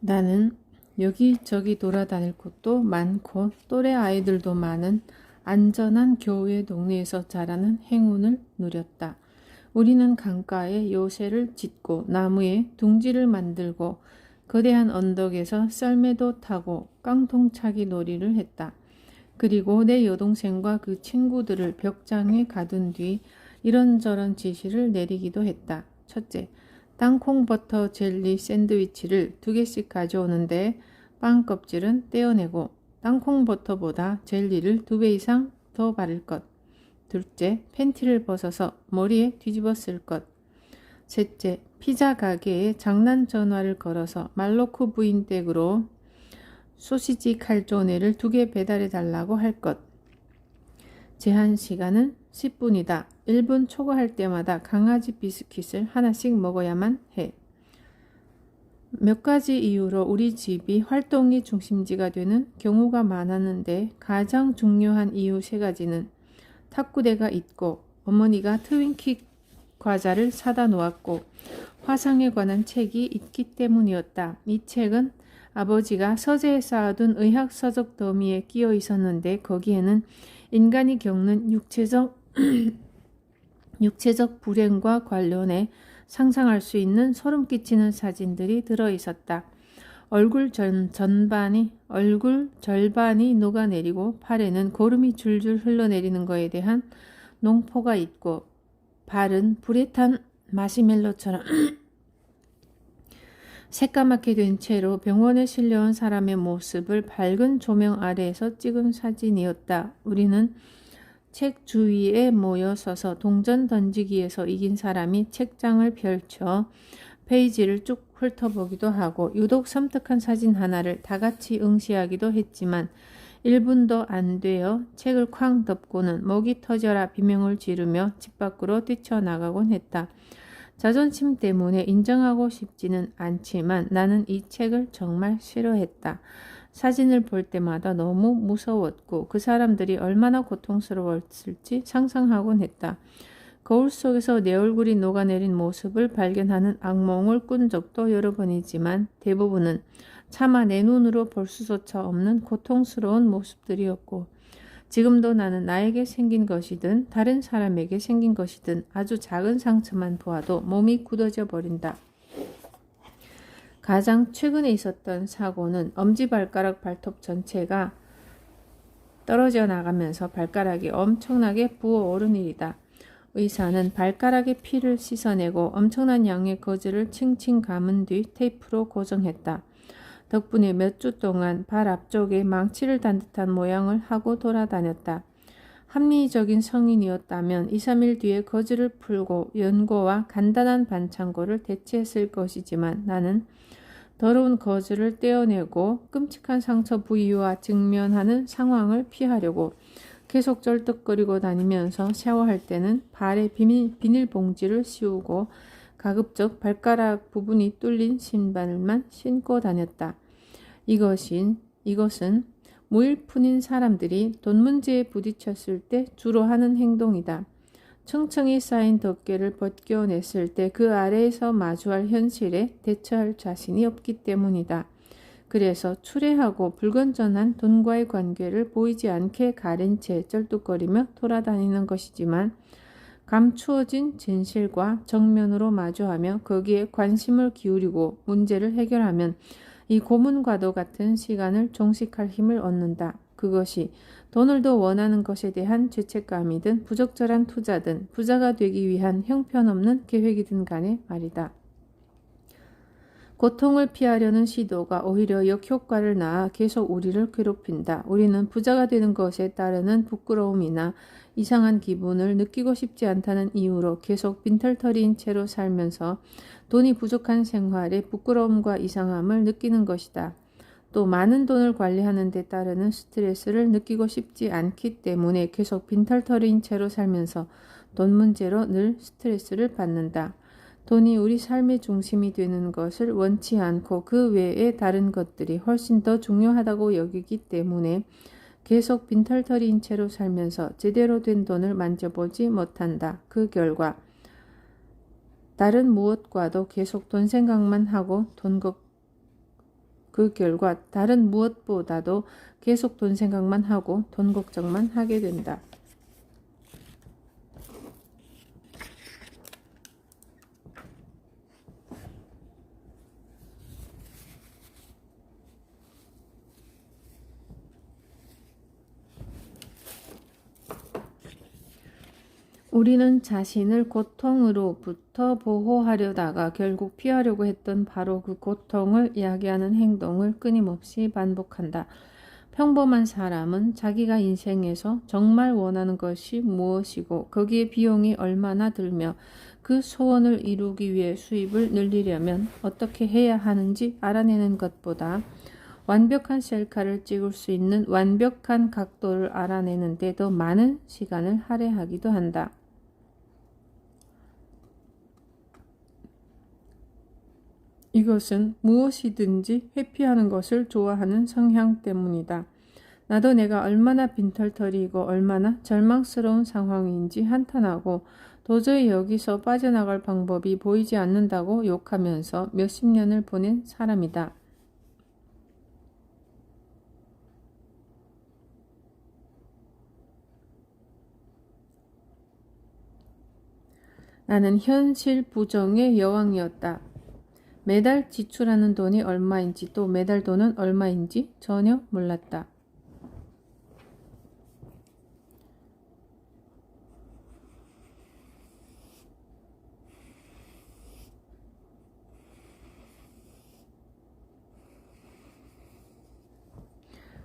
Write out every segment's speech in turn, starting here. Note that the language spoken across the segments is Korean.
나는 여기저기 돌아다닐 곳도 많고 또래 아이들도 많은 안전한 교외 동네에서 자라는 행운을 누렸다. 우리는 강가에 요새를 짓고 나무에 둥지를 만들고 거대한 언덕에서 썰매도 타고 깡통차기 놀이를 했다. 그리고 내 여동생과 그 친구들을 벽장에 가둔 뒤 이런저런 지시를 내리기도 했다. 첫째, 땅콩 버터 젤리 샌드위치를 2개씩 가져오는데 빵 껍질은 떼어내고 땅콩 버터보다 젤리를 2배 이상 더 바를 것. 둘째, 팬티를 벗어서 머리에 뒤집어 쓸 것. 셋째, 피자 가게에 장난 전화를 걸어서 말로크 부인 댁으로 소시지 칼조네를 2개 배달해 달라고 할 것. 제한 시간은 10분이다. 1분 초과할 때마다 강아지 비스킷을 하나씩 먹어야만 해. 몇 가지 이유로 우리 집이 활동의 중심지가 되는 경우가 많았는데 가장 중요한 이유 3가지는 탁구대가 있고 어머니가 트윈킥 과자를 사다 놓았고 화상에 관한 책이 있기 때문이었다. 이 책은 아버지가 서재에 쌓아둔 의학 서적 더미에 끼어 있었는데 거기에는 인간이 겪는 육체적 불행과 관련해 상상할 수 있는 소름 끼치는 사진들이 들어 있었다. 얼굴 절반이 녹아내리고 팔에는 고름이 줄줄 흘러내리는 것에 대한 농포가 있고 발은 불에 탄 마시멜로처럼 새까맣게 된 채로 병원에 실려온 사람의 모습을 밝은 조명 아래에서 찍은 사진이었다. 우리는 책 주위에 모여 서서 동전 던지기에서 이긴 사람이 책장을 펼쳐 페이지를 쭉 훑어보기도 하고 유독 섬뜩한 사진 하나를 다 같이 응시하기도 했지만 1분도 안 되어 책을 쾅 덮고는 목이 터져라 비명을 지르며 집 밖으로 뛰쳐나가곤 했다. 자존심 때문에 인정하고 싶지는 않지만 나는 이 책을 정말 싫어했다. 사진을 볼 때마다 너무 무서웠고 그 사람들이 얼마나 고통스러웠을지 상상하곤 했다. 거울 속에서 내 얼굴이 녹아내린 모습을 발견하는 악몽을 꾼 적도 여러 번이지만 대부분은 차마 내 눈으로 볼 수조차 없는 고통스러운 모습들이었고 지금도 나는 나에게 생긴 것이든 다른 사람에게 생긴 것이든 아주 작은 상처만 보아도 몸이 굳어져 버린다. 가장 최근에 있었던 사고는 엄지발가락 발톱 전체가 떨어져 나가면서 발가락이 엄청나게 부어오른 일이다. 의사는 발가락의 피를 씻어내고 엄청난 양의 거즈를 칭칭 감은 뒤 테이프로 고정했다. 덕분에 몇 주 동안 발 앞쪽에 망치를 단 듯한 모양을 하고 돌아다녔다. 합리적인 성인이었다면 2, 3일 뒤에 거즈를 풀고 연고와 간단한 반창고를 대체했을 것이지만 나는 더러운 거즈를 떼어내고 끔찍한 상처 부위와 직면하는 상황을 피하려고 계속 절뚝거리고 다니면서 샤워할 때는 발에 비닐봉지를 씌우고 가급적 발가락 부분이 뚫린 신발만 신고 다녔다. 이것은 무일푼인 사람들이 돈 문제에 부딪혔을 때 주로 하는 행동이다. 층층이 쌓인 덮개를 벗겨냈을 때 그 아래에서 마주할 현실에 대처할 자신이 없기 때문이다. 그래서 추레하고 불건전한 돈과의 관계를 보이지 않게 가린 채 쩔뚝거리며 돌아다니는 것이지만 감추어진 진실과 정면으로 마주하며 거기에 관심을 기울이고 문제를 해결하면 이 고문과도 같은 시간을 종식할 힘을 얻는다. 그것이 돈을 더 원하는 것에 대한 죄책감이든 부적절한 투자든 부자가 되기 위한 형편없는 계획이든 간에 말이다. 고통을 피하려는 시도가 오히려 역효과를 낳아 계속 우리를 괴롭힌다. 우리는 부자가 되는 것에 따르는 부끄러움이나 이상한 기분을 느끼고 싶지 않다는 이유로 계속 빈털터리인 채로 살면서 돈이 부족한 생활에 부끄러움과 이상함을 느끼는 것이다. 또 많은 돈을 관리하는 데 따르는 스트레스를 느끼고 싶지 않기 때문에 계속 빈털터리인 채로 살면서 돈 문제로 늘 스트레스를 받는다. 돈이 우리 삶의 중심이 되는 것을 원치 않고 그 외의 다른 것들이 훨씬 더 중요하다고 여기기 때문에 계속 빈털터리인 채로 살면서 제대로 된 돈을 만져보지 못한다. 그 결과 다른 무엇과도 계속 돈 생각만 하고 그 결과 다른 무엇보다도 계속 돈 생각만 하고 돈 걱정만 하게 된다. 우리는 자신을 고통으로부터 보호하려다가 결국 피하려고 했던 바로 그 고통을 야기하는 행동을 끊임없이 반복한다. 평범한 사람은 자기가 인생에서 정말 원하는 것이 무엇이고 거기에 비용이 얼마나 들며 그 소원을 이루기 위해 수입을 늘리려면 어떻게 해야 하는지 알아내는 것보다 완벽한 셀카를 찍을 수 있는 완벽한 각도를 알아내는 데 더 많은 시간을 할애하기도 한다. 이것은 무엇이든지 회피하는 것을 좋아하는 성향 때문이다. 나도 내가 얼마나 빈털터리이고 얼마나 절망스러운 상황인지 한탄하고 도저히 여기서 빠져나갈 방법이 보이지 않는다고 욕하면서 몇십 년을 보낸 사람이다. 나는 현실 부정의 여왕이었다. 매달 지출하는 돈이 얼마인지 또 매달 돈은 얼마인지 전혀 몰랐다.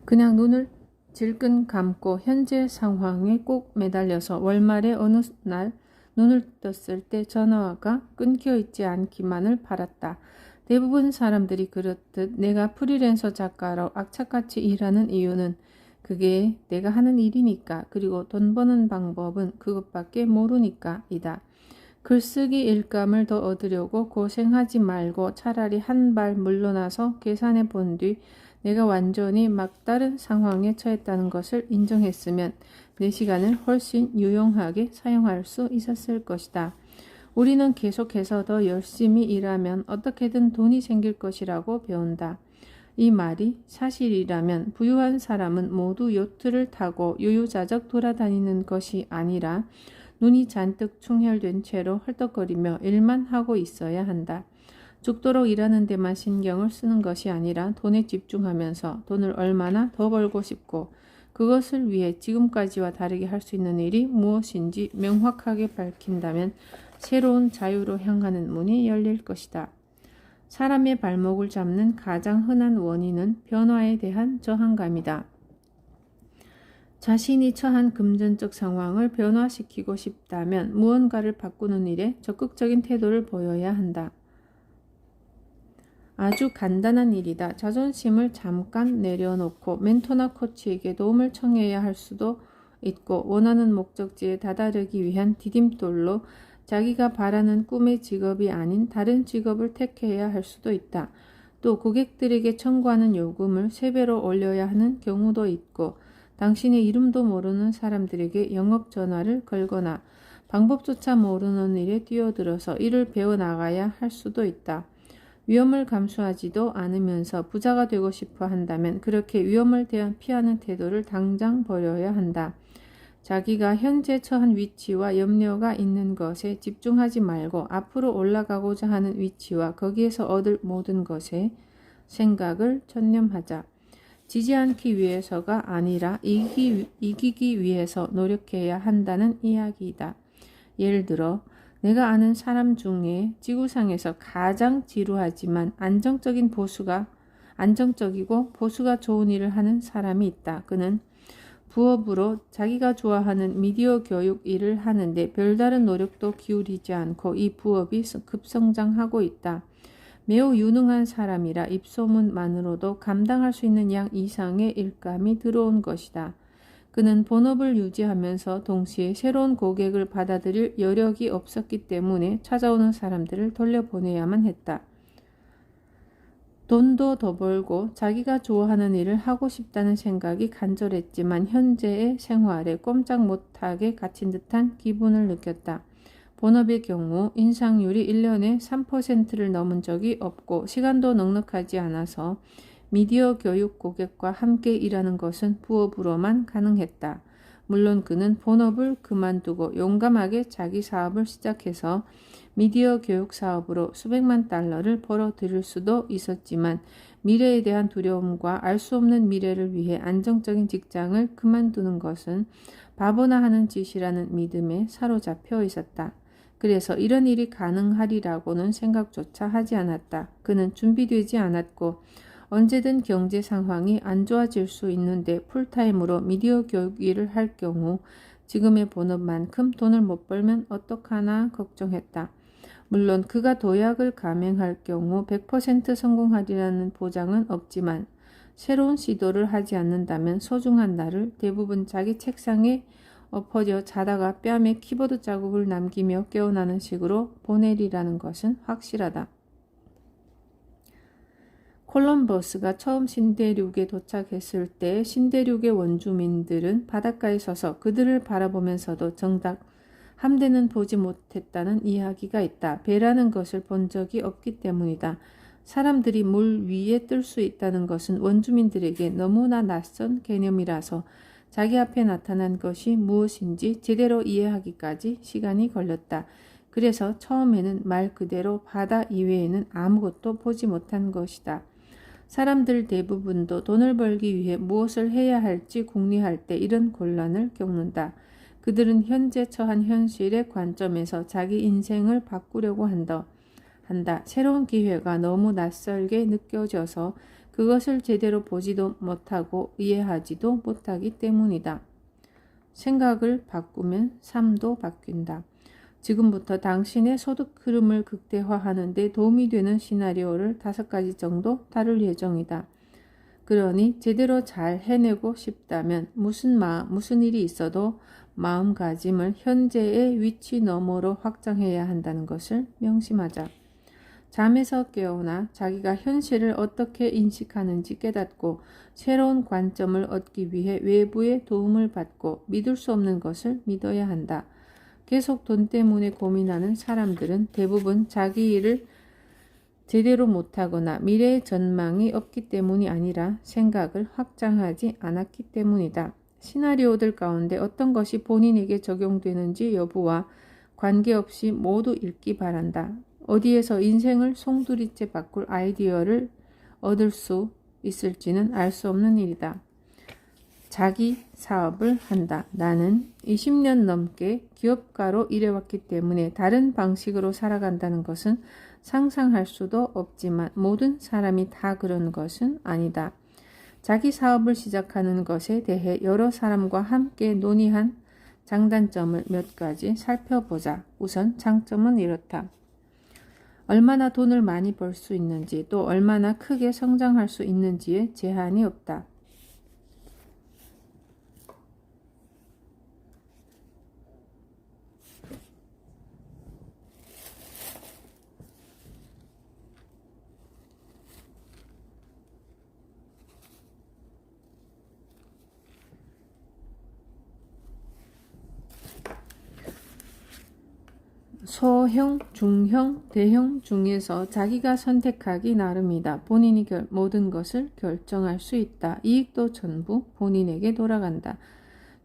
그냥 눈을 질끈 감고 현재 상황에 꼭 매달려서 월말에 어느 날 눈을 떴을 때 전화가 끊겨 있지 않기만을 바랐다. 대부분 사람들이 그렇듯 내가 프리랜서 작가로 악착같이 일하는 이유는 그게 내가 하는 일이니까, 그리고 돈 버는 방법은 그것밖에 모르니까이다. 글쓰기 일감을 더 얻으려고 고생하지 말고 차라리 한 발 물러나서 계산해 본 뒤 내가 완전히 막다른 상황에 처했다는 것을 인정했으면 내 시간을 훨씬 유용하게 사용할 수 있었을 것이다. 우리는 계속해서 더 열심히 일하면 어떻게든 돈이 생길 것이라고 배운다. 이 말이 사실이라면 부유한 사람은 모두 요트를 타고 유유자적 돌아다니는 것이 아니라 눈이 잔뜩 충혈된 채로 헐떡거리며 일만 하고 있어야 한다. 죽도록 일하는 데만 신경을 쓰는 것이 아니라 돈에 집중하면서 돈을 얼마나 더 벌고 싶고 그것을 위해 지금까지와 다르게 할 수 있는 일이 무엇인지 명확하게 밝힌다면 새로운 자유로 향하는 문이 열릴 것이다. 사람의 발목을 잡는 가장 흔한 원인은 변화에 대한 저항감이다. 자신이 처한 금전적 상황을 변화시키고 싶다면 무언가를 바꾸는 일에 적극적인 태도를 보여야 한다. 아주 간단한 일이다. 자존심을 잠깐 내려놓고 멘토나 코치에게 도움을 청해야 할 수도 있고 원하는 목적지에 다다르기 위한 디딤돌로 자기가 바라는 꿈의 직업이 아닌 다른 직업을 택해야 할 수도 있다. 또 고객들에게 청구하는 요금을 3배로 올려야 하는 경우도 있고 당신의 이름도 모르는 사람들에게 영업 전화를 걸거나 방법조차 모르는 일에 뛰어들어서 일을 배워나가야 할 수도 있다. 위험을 감수하지도 않으면서 부자가 되고 싶어 한다면 그렇게 위험을 피하는 태도를 당장 버려야 한다. 자기가 현재 처한 위치와 염려가 있는 것에 집중하지 말고 앞으로 올라가고자 하는 위치와 거기에서 얻을 모든 것에 생각을 전념하자. 지지 않기 위해서가 아니라 이기기 위해서 노력해야 한다는 이야기이다. 예를 들어 내가 아는 사람 중에 지구상에서 가장 지루하지만 안정적이고 보수가 좋은 일을 하는 사람이 있다. 그는 부업으로 자기가 좋아하는 미디어 교육 일을 하는데 별다른 노력도 기울이지 않고 이 부업이 급성장하고 있다. 매우 유능한 사람이라 입소문만으로도 감당할 수 있는 양 이상의 일감이 들어온 것이다. 그는 본업을 유지하면서 동시에 새로운 고객을 받아들일 여력이 없었기 때문에 찾아오는 사람들을 돌려보내야만 했다. 돈도 더 벌고 자기가 좋아하는 일을 하고 싶다는 생각이 간절했지만 현재의 생활에 꼼짝 못하게 갇힌 듯한 기분을 느꼈다. 본업의 경우 인상률이 1년에 3%를 넘은 적이 없고 시간도 넉넉하지 않아서 미디어 교육 고객과 함께 일하는 것은 부업으로만 가능했다. 물론 그는 본업을 그만두고 용감하게 자기 사업을 시작해서 미디어 교육 사업으로 수백만 달러를 벌어들일 수도 있었지만 미래에 대한 두려움과 알 수 없는 미래를 위해 안정적인 직장을 그만두는 것은 바보나 하는 짓이라는 믿음에 사로잡혀 있었다. 그래서 이런 일이 가능하리라고는 생각조차 하지 않았다. 그는 준비되지 않았고 언제든 경제 상황이 안 좋아질 수 있는데 풀타임으로 미디어 교육 일을 할 경우 지금의 본업만큼 돈을 못 벌면 어떡하나 걱정했다. 물론 그가 도약을 감행할 경우 100% 성공하리라는 보장은 없지만 새로운 시도를 하지 않는다면 소중한 날을 대부분 자기 책상에 엎어져 자다가 뺨에 키보드 자국을 남기며 깨어나는 식으로 보내리라는 것은 확실하다. 콜럼버스가 처음 신대륙에 도착했을 때 신대륙의 원주민들은 바닷가에 서서 그들을 바라보면서도 정작 함대는 보지 못했다는 이야기가 있다. 배라는 것을 본 적이 없기 때문이다. 사람들이 물 위에 뜰 수 있다는 것은 원주민들에게 너무나 낯선 개념이라서 자기 앞에 나타난 것이 무엇인지 제대로 이해하기까지 시간이 걸렸다. 그래서 처음에는 말 그대로 바다 이외에는 아무것도 보지 못한 것이다. 사람들 대부분도 돈을 벌기 위해 무엇을 해야 할지 궁리할 때 이런 곤란을 겪는다. 그들은 현재 처한 현실의 관점에서 자기 인생을 바꾸려고 한다. 새로운 기회가 너무 낯설게 느껴져서 그것을 제대로 보지도 못하고 이해하지도 못하기 때문이다. 생각을 바꾸면 삶도 바뀐다. 지금부터 당신의 소득 흐름을 극대화하는 데 도움이 되는 시나리오를 5가지 정도 다룰 예정이다. 그러니 제대로 잘 해내고 싶다면 무슨 일이 있어도 마음가짐을 현재의 위치 너머로 확장해야 한다는 것을 명심하자. 잠에서 깨어나 자기가 현실을 어떻게 인식하는지 깨닫고 새로운 관점을 얻기 위해 외부의 도움을 받고 믿을 수 없는 것을 믿어야 한다. 계속 돈 때문에 고민하는 사람들은 대부분 자기 일을 제대로 못하거나 미래의 전망이 없기 때문이 아니라 생각을 확장하지 않았기 때문이다. 시나리오들 가운데 어떤 것이 본인에게 적용되는지 여부와 관계없이 모두 읽기 바란다. 어디에서 인생을 송두리째 바꿀 아이디어를 얻을 수 있을지는 알 수 없는 일이다. 자기 사업을 한다. 나는 20년 넘게 기업가로 일해왔기 때문에 다른 방식으로 살아간다는 것은 상상할 수도 없지만 모든 사람이 다 그런 것은 아니다. 자기 사업을 시작하는 것에 대해 여러 사람과 함께 논의한 장단점을 몇 가지 살펴보자. 우선 장점은 이렇다. 얼마나 돈을 많이 벌 수 있는지 또 얼마나 크게 성장할 수 있는지에 제한이 없다. 소형, 중형, 대형 중에서 자기가 선택하기 나름이다. 본인이 모든 것을 결정할 수 있다. 이익도 전부 본인에게 돌아간다.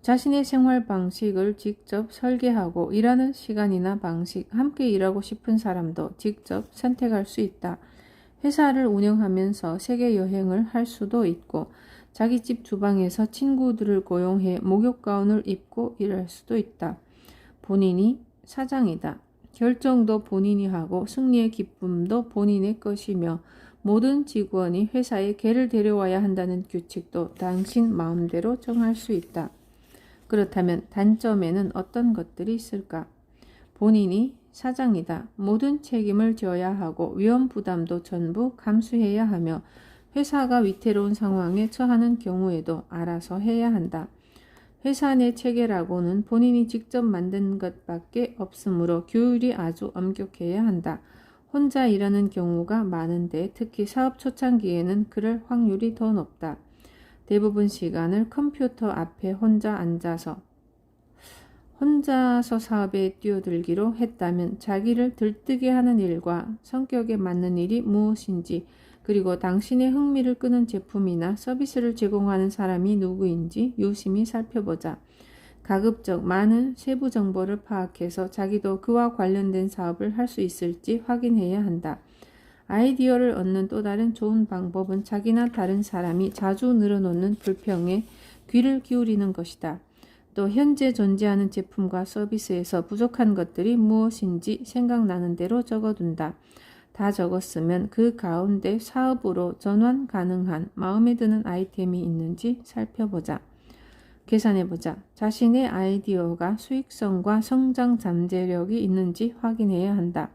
자신의 생활 방식을 직접 설계하고 일하는 시간이나 방식, 함께 일하고 싶은 사람도 직접 선택할 수 있다. 회사를 운영하면서 세계 여행을 할 수도 있고 자기 집 주방에서 친구들을 고용해 목욕 가운을 입고 일할 수도 있다. 본인이 사장이다. 결정도 본인이 하고 승리의 기쁨도 본인의 것이며 모든 직원이 회사에 개를 데려와야 한다는 규칙도 당신 마음대로 정할 수 있다. 그렇다면 단점에는 어떤 것들이 있을까? 본인이 사장이다. 모든 책임을 져야 하고 위험 부담도 전부 감수해야 하며 회사가 위태로운 상황에 처하는 경우에도 알아서 해야 한다. 회사 내 체계라고는 본인이 직접 만든 것밖에 없으므로 규율이 아주 엄격해야 한다. 혼자 일하는 경우가 많은데 특히 사업 초창기에는 그럴 확률이 더 높다. 대부분 시간을 컴퓨터 앞에 혼자서 사업에 뛰어들기로 했다면 자기를 들뜨게 하는 일과 성격에 맞는 일이 무엇인지 그리고 당신의 흥미를 끄는 제품이나 서비스를 제공하는 사람이 누구인지 유심히 살펴보자. 가급적 많은 세부 정보를 파악해서 자기도 그와 관련된 사업을 할 수 있을지 확인해야 한다. 아이디어를 얻는 또 다른 좋은 방법은 자기나 다른 사람이 자주 늘어놓는 불평에 귀를 기울이는 것이다. 또 현재 존재하는 제품과 서비스에서 부족한 것들이 무엇인지 생각나는 대로 적어둔다. 다 적었으면 그 가운데 사업으로 전환 가능한 마음에 드는 아이템이 있는지 살펴보자. 계산해보자. 자신의 아이디어가 수익성과 성장 잠재력이 있는지 확인해야 한다.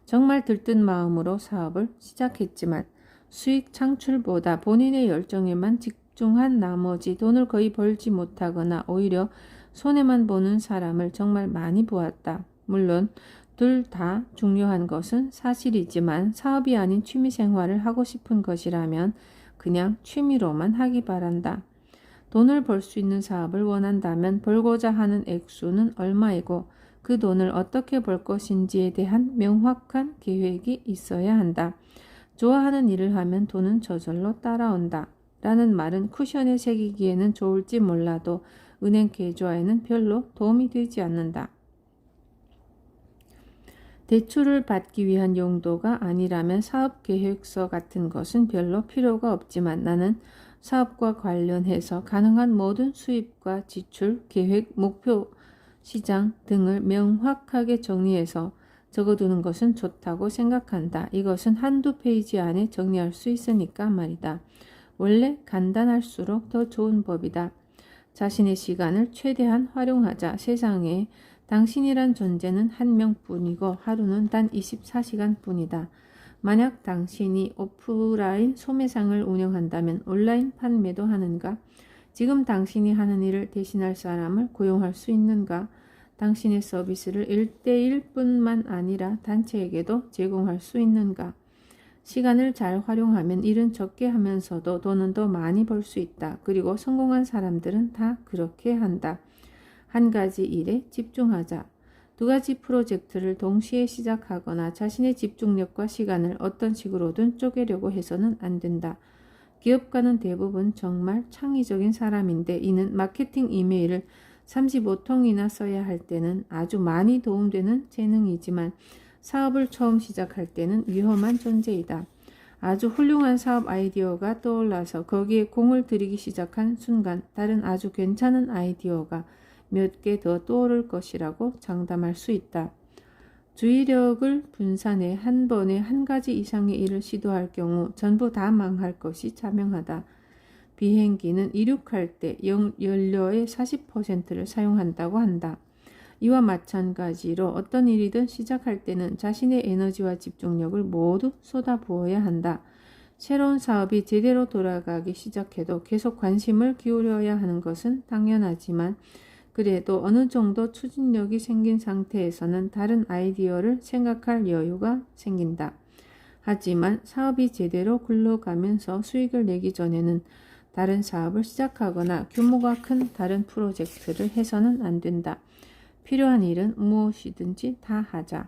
정말 들뜬 마음으로 사업을 시작했지만 수익 창출보다 본인의 열정에만 집중한 나머지 돈을 거의 벌지 못하거나 오히려 손해만 보는 사람을 정말 많이 보았다. 물론 둘 다 중요한 것은 사실이지만 사업이 아닌 취미생활을 하고 싶은 것이라면 그냥 취미로만 하기 바란다. 돈을 벌 수 있는 사업을 원한다면 벌고자 하는 액수는 얼마이고 그 돈을 어떻게 벌 것인지에 대한 명확한 계획이 있어야 한다. 좋아하는 일을 하면 돈은 저절로 따라온다. 라는 말은 쿠션에 새기기에는 좋을지 몰라도 은행 계좌에는 별로 도움이 되지 않는다. 대출을 받기 위한 용도가 아니라면 사업계획서 같은 것은 별로 필요가 없지만 나는 사업과 관련해서 가능한 모든 수입과 지출, 계획, 목표, 시장 등을 명확하게 정리해서 적어두는 것은 좋다고 생각한다. 이것은 한두 페이지 안에 정리할 수 있으니까 말이다. 원래 간단할수록 더 좋은 법이다. 자신의 시간을 최대한 활용하자. 세상에 당신이란 존재는 한 명뿐이고 하루는 단 24시간 뿐이다. 만약 당신이 오프라인 소매상을 운영한다면 온라인 판매도 하는가? 지금 당신이 하는 일을 대신할 사람을 고용할 수 있는가? 당신의 서비스를 1대1뿐만 아니라 단체에게도 제공할 수 있는가? 시간을 잘 활용하면 일은 적게 하면서도 돈은 더 많이 벌 수 있다. 그리고 성공한 사람들은 다 그렇게 한다. 한 가지 일에 집중하자. 두 가지 프로젝트를 동시에 시작하거나 자신의 집중력과 시간을 어떤 식으로든 쪼개려고 해서는 안 된다. 기업가는 대부분 정말 창의적인 사람인데 이는 마케팅 이메일을 35통이나 써야 할 때는 아주 많이 도움되는 재능이지만 사업을 처음 시작할 때는 위험한 존재이다. 아주 훌륭한 사업 아이디어가 떠올라서 거기에 공을 들이기 시작한 순간 다른 아주 괜찮은 아이디어가 몇 개 더 떠오를 것이라고 장담할 수 있다. 주의력을 분산해 한 번에 한 가지 이상의 일을 시도할 경우 전부 다 망할 것이 자명하다. 비행기는 이륙할 때 연료의 40%를 사용한다고 한다. 이와 마찬가지로 어떤 일이든 시작할 때는 자신의 에너지와 집중력을 모두 쏟아부어야 한다. 새로운 사업이 제대로 돌아가기 시작해도 계속 관심을 기울여야 하는 것은 당연하지만 그래도 어느 정도 추진력이 생긴 상태에서는 다른 아이디어를 생각할 여유가 생긴다. 하지만 사업이 제대로 굴러가면서 수익을 내기 전에는 다른 사업을 시작하거나 규모가 큰 다른 프로젝트를 해서는 안 된다. 필요한 일은 무엇이든지 다 하자.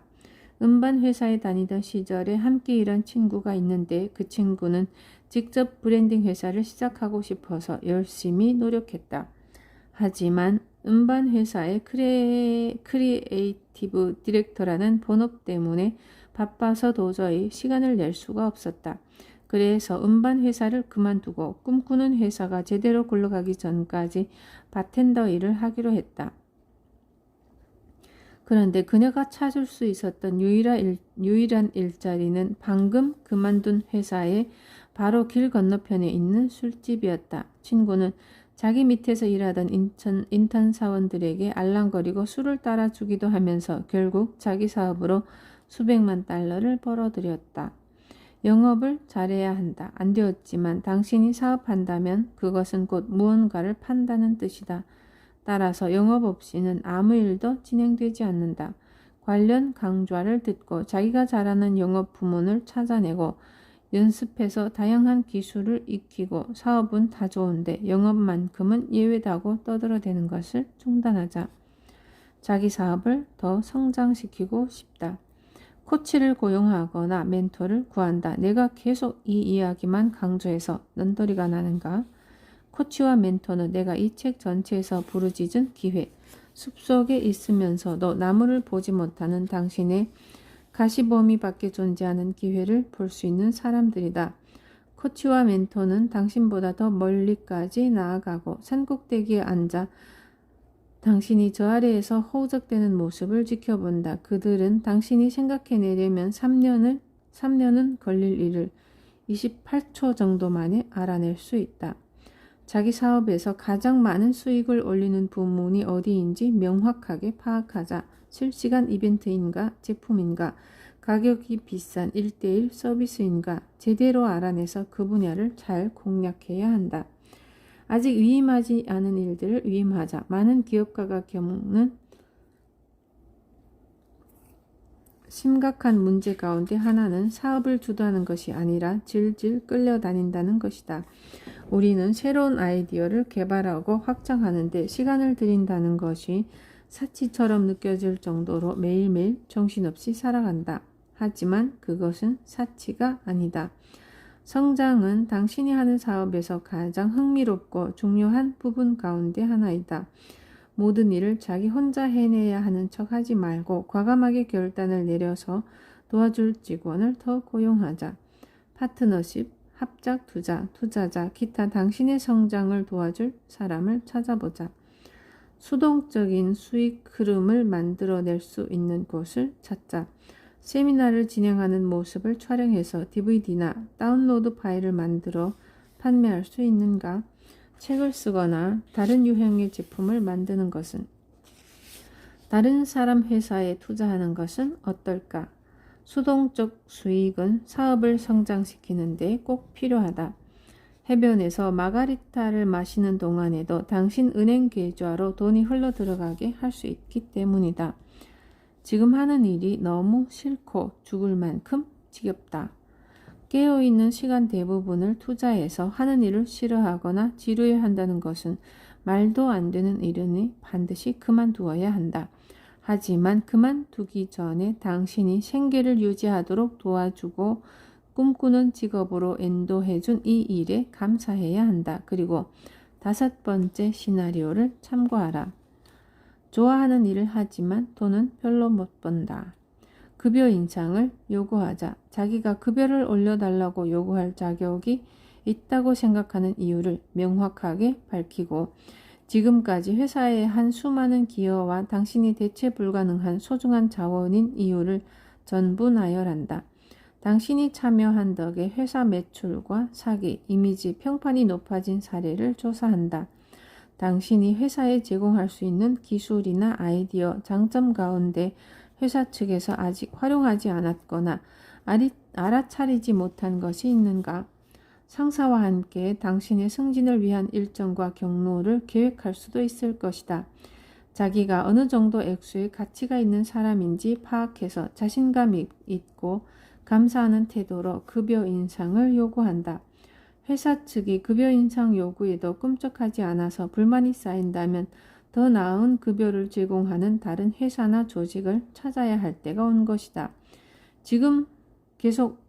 음반 회사에 다니던 시절에 함께 일한 친구가 있는데 그 친구는 직접 브랜딩 회사를 시작하고 싶어서 열심히 노력했다. 하지만 음반 회사의 크리에이티브 디렉터라는 본업 때문에 바빠서 도저히 시간을 낼 수가 없었다. 그래서 음반 회사를 그만두고 꿈꾸는 회사가 제대로 굴러가기 전까지 바텐더 일을 하기로 했다. 그런데 그녀가 찾을 수 있었던 유일한 일자리는 방금 그만둔 회사의 바로 길 건너편에 있는 술집이었다. 친구는 자기 밑에서 일하던 인턴 사원들에게 알랑거리고 술을 따라주기도 하면서 결국 자기 사업으로 수백만 달러를 벌어들였다. 영업을 잘해야 한다. 안 되었지만 당신이 사업한다면 그것은 곧 무언가를 판다는 뜻이다. 따라서 영업 없이는 아무 일도 진행되지 않는다. 관련 강좌를 듣고 자기가 잘하는 영업 부문을 찾아내고 연습해서 다양한 기술을 익히고 사업은 다 좋은데 영업만큼은 예외다고 떠들어대는 것을 중단하자. 자기 사업을 더 성장시키고 싶다. 코치를 고용하거나 멘토를 구한다. 내가 계속 이 이야기만 강조해서 넌더리가 나는가? 코치와 멘토는 내가 이 책 전체에서 부르짖은 기회. 숲속에 있으면서도 나무를 보지 못하는 당신의 가시범위 밖에 존재하는 기회를 볼 수 있는 사람들이다. 코치와 멘토는 당신보다 더 멀리까지 나아가고 산꼭대기에 앉아 당신이 저 아래에서 허우적대는 모습을 지켜본다. 그들은 당신이 생각해내려면 3년은 걸릴 일을 28초 정도 만에 알아낼 수 있다. 자기 사업에서 가장 많은 수익을 올리는 부문이 어디인지 명확하게 파악하자. 실시간 이벤트인가 제품인가 가격이 비싼 1:1 서비스인가 제대로 알아내서 그 분야를 잘 공략해야 한다. 아직 위임하지 않은 일들을 위임하자. 많은 기업가가 겪는 심각한 문제 가운데 하나는 사업을 주도하는 것이 아니라 질질 끌려다닌다는 것이다. 우리는 새로운 아이디어를 개발하고 확장하는데 시간을 들인다는 것이 사치처럼 느껴질 정도로 매일매일 정신없이 살아간다. 하지만 그것은 사치가 아니다. 성장은 당신이 하는 사업에서 가장 흥미롭고 중요한 부분 가운데 하나이다. 모든 일을 자기 혼자 해내야 하는 척 하지 말고 과감하게 결단을 내려서 도와줄 직원을 더 고용하자. 파트너십, 합작 투자자, 기타 당신의 성장을 도와줄 사람을 찾아보자. 수동적인 수익 흐름을 만들어낼 수 있는 곳을 찾자. 세미나를 진행하는 모습을 촬영해서 DVD나 다운로드 파일을 만들어 판매할 수 있는가? 책을 쓰거나 다른 유형의 제품을 만드는 것은 다른 사람 회사에 투자하는 것은 어떨까? 수동적 수익은 사업을 성장시키는데 꼭 필요하다. 해변에서 마가리타를 마시는 동안에도 당신 은행 계좌로 돈이 흘러 들어가게 할 수 있기 때문이다. 지금 하는 일이 너무 싫고 죽을 만큼 지겹다. 깨어있는 시간 대부분을 투자해서 하는 일을 싫어하거나 지루해 한다는 것은 말도 안 되는 일이니 반드시 그만두어야 한다. 하지만 그만두기 전에 당신이 생계를 유지하도록 도와주고 꿈꾸는 직업으로 인도해준 이 일에 감사해야 한다. 그리고 5번째 시나리오를 참고하라. 좋아하는 일을 하지만 돈은 별로 못 번다. 급여 인상을 요구하자. 자기가 급여를 올려달라고 요구할 자격이 있다고 생각하는 이유를 명확하게 밝히고 지금까지 회사에 한 수많은 기여와 당신이 대체 불가능한 소중한 자원인 이유를 전부 나열한다. 당신이 참여한 덕에 회사 매출과 사기, 이미지 평판이 높아진 사례를 조사한다. 당신이 회사에 제공할 수 있는 기술이나 아이디어, 장점 가운데 회사 측에서 아직 활용하지 않았거나 알아차리지 못한 것이 있는가? 상사와 함께 당신의 승진을 위한 일정과 경로를 계획할 수도 있을 것이다. 자기가 어느 정도 액수의 가치가 있는 사람인지 파악해서 자신감 있고 감사하는 태도로 급여 인상을 요구한다. 회사 측이 급여 인상 요구에도 꿈쩍하지 않아서 불만이 쌓인다면 더 나은 급여를 제공하는 다른 회사나 조직을 찾아야 할 때가 온 것이다. 지금 계속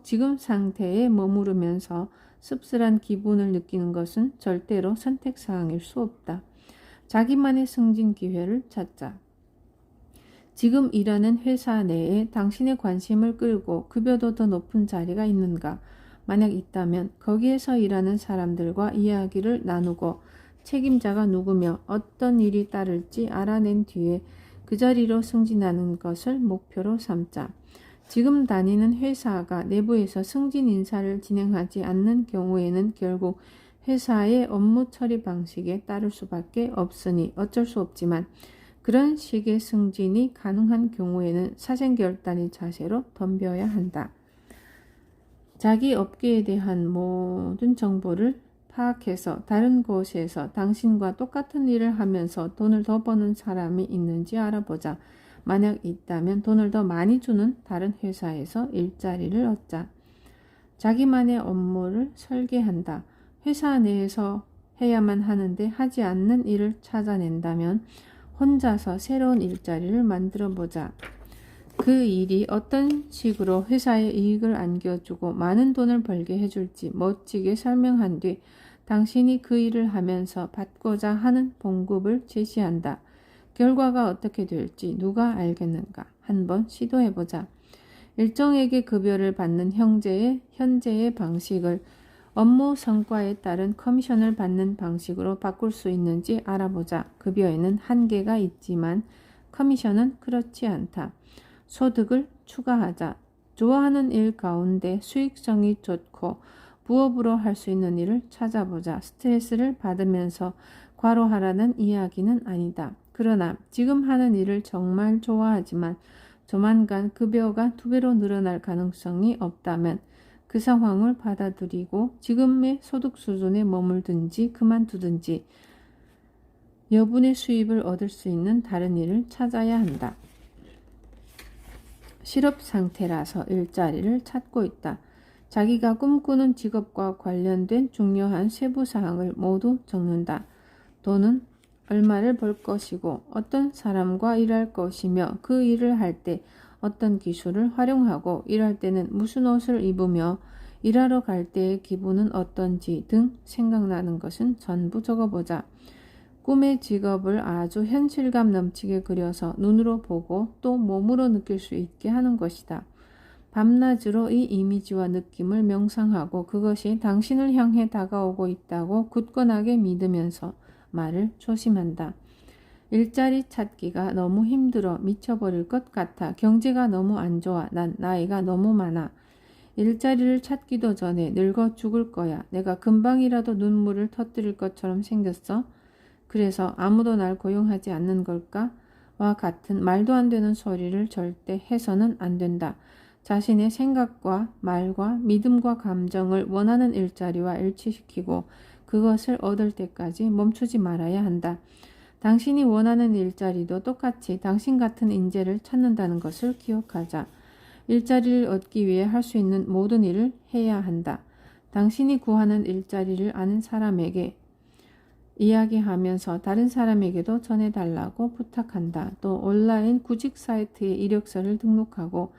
지금 상태에 머무르면서 씁쓸한 기분을 느끼는 것은 절대로 선택사항일 수 없다. 자기만의 승진 기회를 찾자. 지금 일하는 회사 내에 당신의 관심을 끌고 급여도 더 높은 자리가 있는가? 만약 있다면 거기에서 일하는 사람들과 이야기를 나누고 책임자가 누구며 어떤 일이 따를지 알아낸 뒤에 그 자리로 승진하는 것을 목표로 삼자. 지금 다니는 회사가 내부에서 승진 인사를 진행하지 않는 경우에는 결국 회사의 업무 처리 방식에 따를 수밖에 없으니 어쩔 수 없지만 그런 식의 승진이 가능한 경우에는 사생결단의 자세로 덤벼야 한다. 자기 업계에 대한 모든 정보를 파악해서 다른 곳에서 당신과 똑같은 일을 하면서 돈을 더 버는 사람이 있는지 알아보자. 만약 있다면 돈을 더 많이 주는 다른 회사에서 일자리를 얻자. 자기만의 업무를 설계한다. 회사 내에서 해야만 하는데 하지 않는 일을 찾아낸다면 혼자서 새로운 일자리를 만들어 보자. 그 일이 어떤 식으로 회사에 이익을 안겨주고 많은 돈을 벌게 해줄지 멋지게 설명한 뒤 당신이 그 일을 하면서 받고자 하는 봉급을 제시한다. 결과가 어떻게 될지 누가 알겠는가? 한번 시도해보자. 일정에게 급여를 받는 현재의 방식을 업무 성과에 따른 커미션을 받는 방식으로 바꿀 수 있는지 알아보자. 급여에는 한계가 있지만 커미션은 그렇지 않다. 소득을 추가하자. 좋아하는 일 가운데 수익성이 좋고 부업으로 할 수 있는 일을 찾아보자. 스트레스를 받으면서 과로하라는 이야기는 아니다. 그러나 지금 하는 일을 정말 좋아하지만 조만간 급여가 2배로 늘어날 가능성이 없다면 그 상황을 받아들이고 지금의 소득 수준에 머물든지 그만두든지 여분의 수입을 얻을 수 있는 다른 일을 찾아야 한다. 실업 상태라서 일자리를 찾고 있다. 자기가 꿈꾸는 직업과 관련된 중요한 세부 사항을 모두 적는다. 돈은 얼마를 벌 것이고 어떤 사람과 일할 것이며 그 일을 할 때 어떤 기술을 활용하고 일할 때는 무슨 옷을 입으며 일하러 갈 때의 기분은 어떤지 등 생각나는 것은 전부 적어보자. 꿈의 직업을 아주 현실감 넘치게 그려서 눈으로 보고 또 몸으로 느낄 수 있게 하는 것이다. 밤낮으로 이 이미지와 느낌을 명상하고 그것이 당신을 향해 다가오고 있다고 굳건하게 믿으면서 말을 조심한다. 일자리 찾기가 너무 힘들어 미쳐버릴 것 같아. 경제가 너무 안 좋아. 난 나이가 너무 많아. 일자리를 찾기도 전에 늙어 죽을 거야. 내가 금방이라도 눈물을 터뜨릴 것처럼 생겼어. 그래서 아무도 날 고용하지 않는 걸까? 와 같은 말도 안 되는 소리를 절대 해서는 안 된다. 자신의 생각과 말과 믿음과 감정을 원하는 일자리와 일치시키고 그것을 얻을 때까지 멈추지 말아야 한다. 당신이 원하는 일자리도 똑같이 당신 같은 인재를 찾는다는 것을 기억하자. 일자리를 얻기 위해 할 수 있는 모든 일을 해야 한다. 당신이 구하는 일자리를 아는 사람에게 이야기하면서 다른 사람에게도 전해달라고 부탁한다. 또 온라인 구직 사이트에 이력서를 등록하고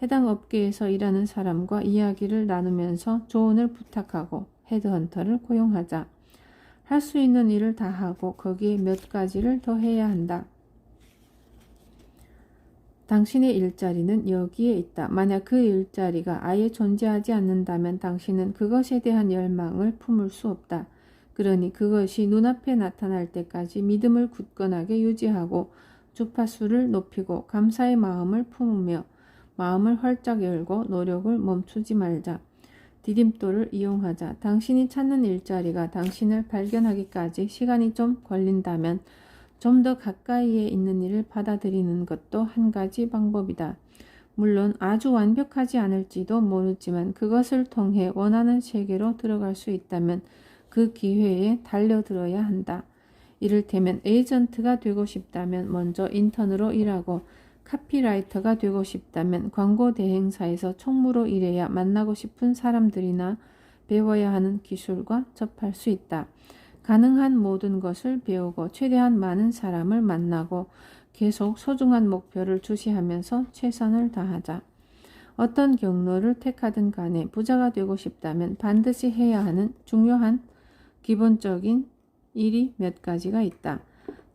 해당 업계에서 일하는 사람과 이야기를 나누면서 조언을 부탁하고 헤드헌터를 고용하자. 할 수 있는 일을 다 하고 거기에 몇 가지를 더 해야 한다. 당신의 일자리는 여기에 있다. 만약 그 일자리가 아예 존재하지 않는다면 당신은 그것에 대한 열망을 품을 수 없다. 그러니 그것이 눈앞에 나타날 때까지 믿음을 굳건하게 유지하고 주파수를 높이고 감사의 마음을 품으며 마음을 활짝 열고 노력을 멈추지 말자. 디딤돌을 이용하자. 당신이 찾는 일자리가 당신을 발견하기까지 시간이 좀 걸린다면 좀 더 가까이에 있는 일을 받아들이는 것도 한 가지 방법이다. 물론 아주 완벽하지 않을지도 모르지만 그것을 통해 원하는 세계로 들어갈 수 있다면 그 기회에 달려들어야 한다. 이를테면 에이전트가 되고 싶다면 먼저 인턴으로 일하고 카피라이터가 되고 싶다면 광고 대행사에서 총무로 일해야 만나고 싶은 사람들이나 배워야 하는 기술과 접할 수 있다. 가능한 모든 것을 배우고 최대한 많은 사람을 만나고 계속 소중한 목표를 주시하면서 최선을 다하자. 어떤 경로를 택하든 간에 부자가 되고 싶다면 반드시 해야 하는 중요한 기본적인 일이 몇 가지가 있다.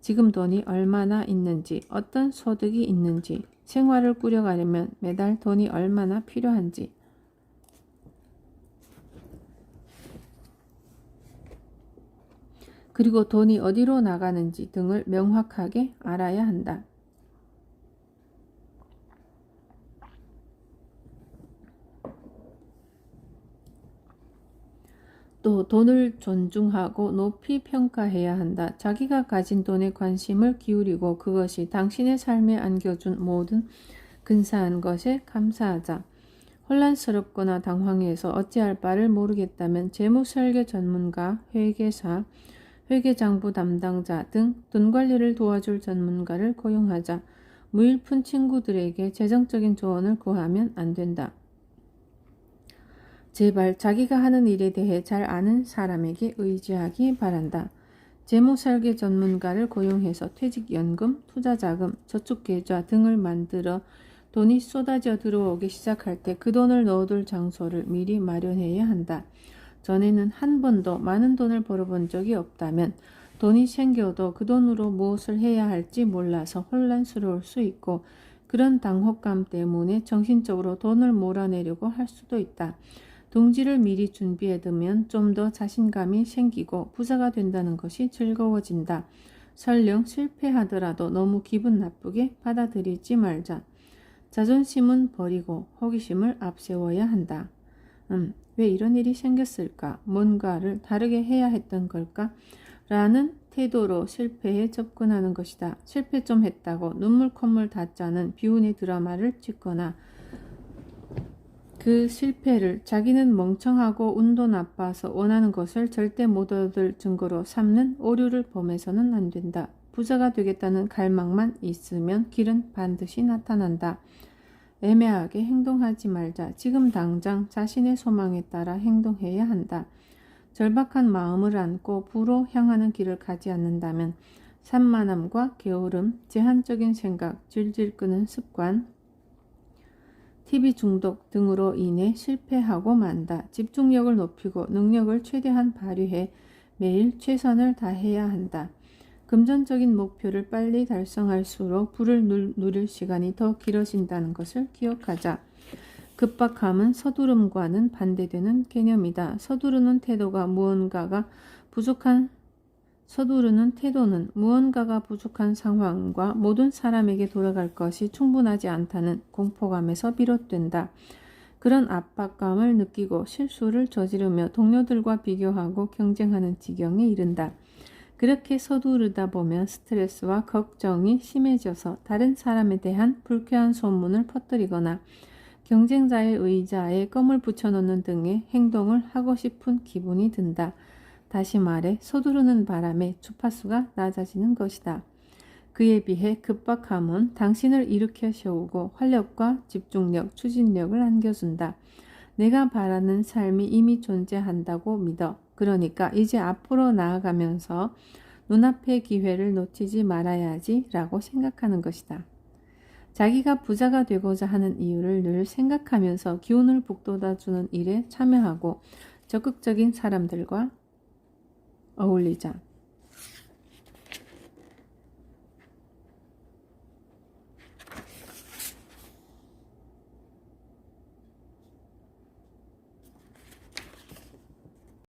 지금 돈이 얼마나 있는지, 어떤 소득이 있는지, 생활을 꾸려가려면 매달 돈이 얼마나 필요한지, 그리고 돈이 어디로 나가는지 등을 명확하게 알아야 한다. 또 돈을 존중하고 높이 평가해야 한다. 자기가 가진 돈에 관심을 기울이고 그것이 당신의 삶에 안겨준 모든 근사한 것에 감사하자. 혼란스럽거나 당황해서 어찌할 바를 모르겠다면 재무설계 전문가, 회계사, 회계장부 담당자 등 돈 관리를 도와줄 전문가를 고용하자. 무일푼 친구들에게 재정적인 조언을 구하면 안 된다. 제발 자기가 하는 일에 대해 잘 아는 사람에게 의지하기 바란다. 재무설계 전문가를 고용해서 퇴직연금, 투자자금, 저축계좌 등을 만들어 돈이 쏟아져 들어오기 시작할 때 그 돈을 넣어둘 장소를 미리 마련해야 한다. 전에는 한 번도 많은 돈을 벌어본 적이 없다면 돈이 생겨도 그 돈으로 무엇을 해야 할지 몰라서 혼란스러울 수 있고 그런 당혹감 때문에 정신적으로 돈을 몰아내려고 할 수도 있다. 동지를 미리 준비해두면 좀 더 자신감이 생기고 부자가 된다는 것이 즐거워진다. 설령 실패하더라도 너무 기분 나쁘게 받아들이지 말자. 자존심은 버리고 호기심을 앞세워야 한다. 왜 이런 일이 생겼을까? 뭔가를 다르게 해야 했던 걸까? 라는 태도로 실패에 접근하는 것이다. 실패 좀 했다고 눈물 콧물 다 짜는 비운의 드라마를 찍거나 그 실패를 자기는 멍청하고 운도 나빠서 원하는 것을 절대 못 얻을 증거로 삼는 오류를 범해서는 안 된다. 부자가 되겠다는 갈망만 있으면 길은 반드시 나타난다. 애매하게 행동하지 말자. 지금 당장 자신의 소망에 따라 행동해야 한다. 절박한 마음을 안고 부로 향하는 길을 가지 않는다면 산만함과 게으름, 제한적인 생각, 질질 끄는 습관, TV 중독 등으로 인해 실패하고 만다. 집중력을 높이고 능력을 최대한 발휘해 매일 최선을 다해야 한다. 금전적인 목표를 빨리 달성할수록 부를 누릴 시간이 더 길어진다는 것을 기억하자. 급박함은 서두름과는 반대되는 개념이다. 서두르는 태도는 무언가가 부족한 상황과 모든 사람에게 돌아갈 것이 충분하지 않다는 공포감에서 비롯된다. 그런 압박감을 느끼고 실수를 저지르며 동료들과 비교하고 경쟁하는 지경에 이른다. 그렇게 서두르다 보면 스트레스와 걱정이 심해져서 다른 사람에 대한 불쾌한 소문을 퍼뜨리거나 경쟁자의 의자에 껌을 붙여놓는 등의 행동을 하고 싶은 기분이 든다. 다시 말해 서두르는 바람에 주파수가 낮아지는 것이다. 그에 비해 급박함은 당신을 일으켜 세우고 활력과 집중력, 추진력을 안겨준다. 내가 바라는 삶이 이미 존재한다고 믿어. 그러니까 이제 앞으로 나아가면서 눈앞의 기회를 놓치지 말아야지 라고 생각하는 것이다. 자기가 부자가 되고자 하는 이유를 늘 생각하면서 기운을 북돋아주는 일에 참여하고 적극적인 사람들과 어울리자.